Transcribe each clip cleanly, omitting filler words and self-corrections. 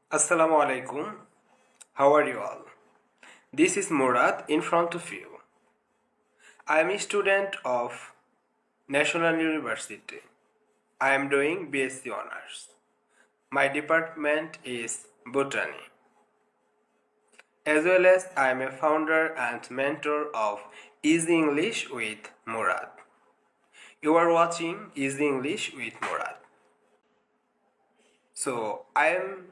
Assalamu alaikum. How are you all? This is Murad in front of you. I am a student of National University. I am doing BSc Honors. My department is Botany. As well as I am a founder and mentor of Easy English with Murad. You are watching Easy English with Murad. So I am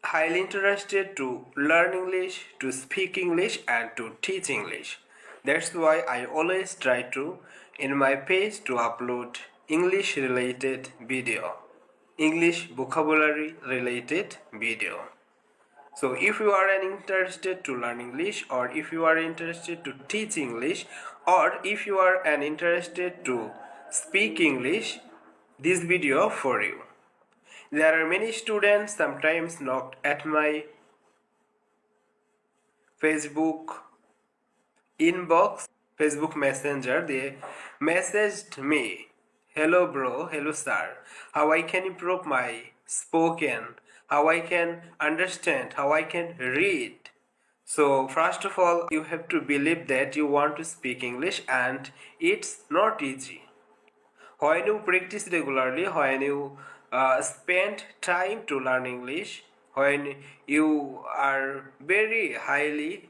highly interested to learn English, to speak English and to teach English. That's why I always try to in my page to upload English related video, English vocabulary related video. So if you are interested to learn English, or if you are interested to teach English, or if you are interested to speak English, this video for you. There are many students sometimes knocked at my Facebook inbox, Facebook Messenger. They messaged me, "Hello bro, hello sir, how I can improve my spoken, how I can understand, how I can read." So first of all, you have to believe that you want to speak English, and it's not easy. When you practice regularly, when you spend time to learn English, when you are very highly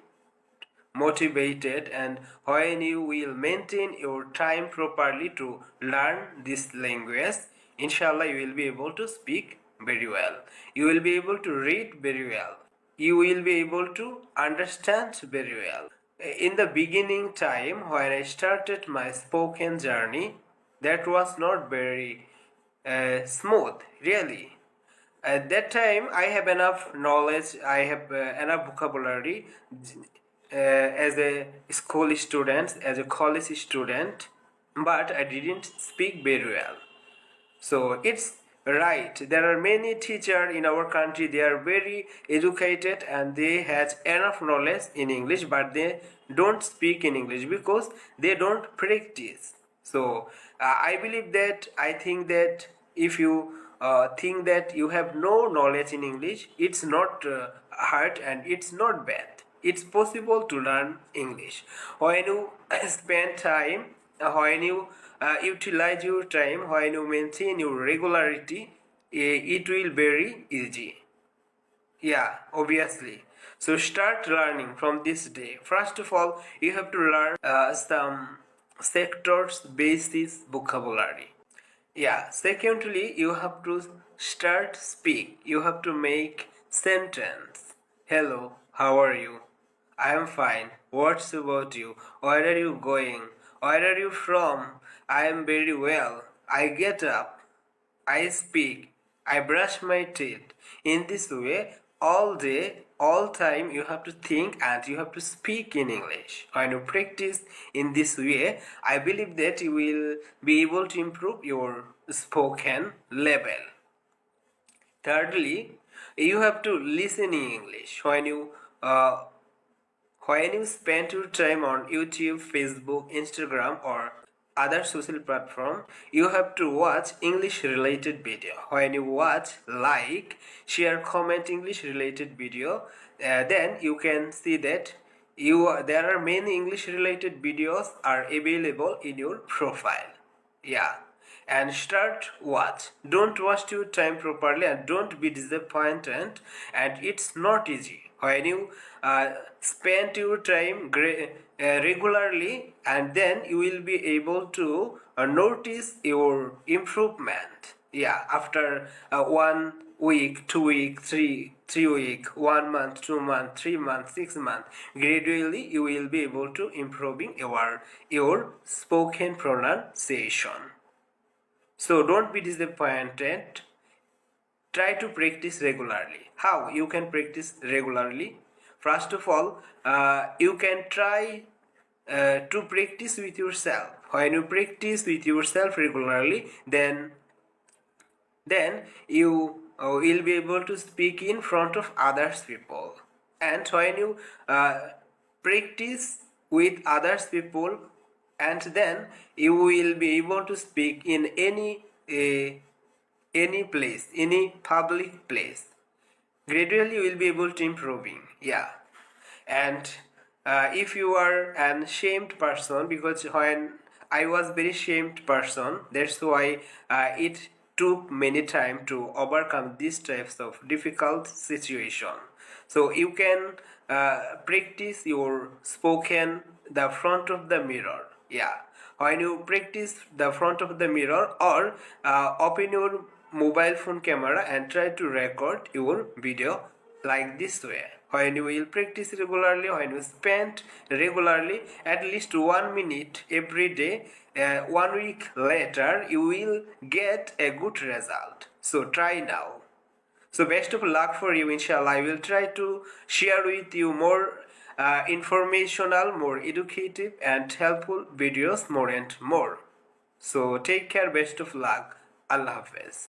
motivated, and when you will maintain your time properly to learn this language, inshallah you will be able to speak very well. You will be able to read very well. You will be able to understand very well. In the beginning time when I started my spoken journey, that was not very smooth, really. At that time, I have enough knowledge, I have enough vocabulary as a school student, as a college student, but I didn't speak very well. So it's right. There are many teachers in our country. They are very educated and they have enough knowledge in English, but they don't speak in English because they don't practice. So I believe that, I think that if you think that you have no knowledge in English, it's not hard and it's not bad. It's possible to learn English when you spend time, when you utilize your time, when you maintain your regularity. It will very easy. Yeah, obviously. So start learning from this day. First of all, you have to learn some sectors basis vocabulary. Yeah, secondly, you have to start speak. You have to make sentence. Hello, how are you? I am fine. What's about you? Where are you going? Where are you from? I am very well. I get up. I speak. I brush my teeth. In this way, all day, all time, you have to think and you have to speak in English. When you practice in this way, I believe that you will be able to improve your spoken level. Thirdly, you have to listen in English. When you spend your time on YouTube, Facebook, Instagram, or other social platform, you have to watch English related video. When you watch, like, share, comment English related video, then you can see that there are many English related videos are available in your profile. Yeah, and start watch. Don't waste your time properly and don't be disappointed, and it's not easy when you spend your time regularly, and then you will be able to notice your improvement. Yeah, after 1 week, 2 week, three week, 1 month, 2 month, 3 months, 6 months, gradually you will be able to improving your spoken pronunciation. So don't be disappointed. Try to practice regularly. How you can practice regularly? First of all, you can try to practice with yourself. When you practice with yourself regularly, then you will be able to speak in front of others people. And when you practice with others people, and then you will be able to speak in any place, any public place. Gradually you will be able to improving. Yeah. And if you are an shamed person, because when I was very shamed person, that's why it took many time to overcome these types of difficult situation. So you can practice your spoken the front of the mirror. Yeah, when you practice the front of the mirror, or open your mobile phone camera and try to record your video like this way. When you will practice regularly, when you spend regularly at least 1 minute every day, 1 week later you will get a good result. So try now. So best of luck for you, inshallah. I will try to share with you more informational, more educative and helpful videos, more and more. So take care, best of luck. Allah Hafiz.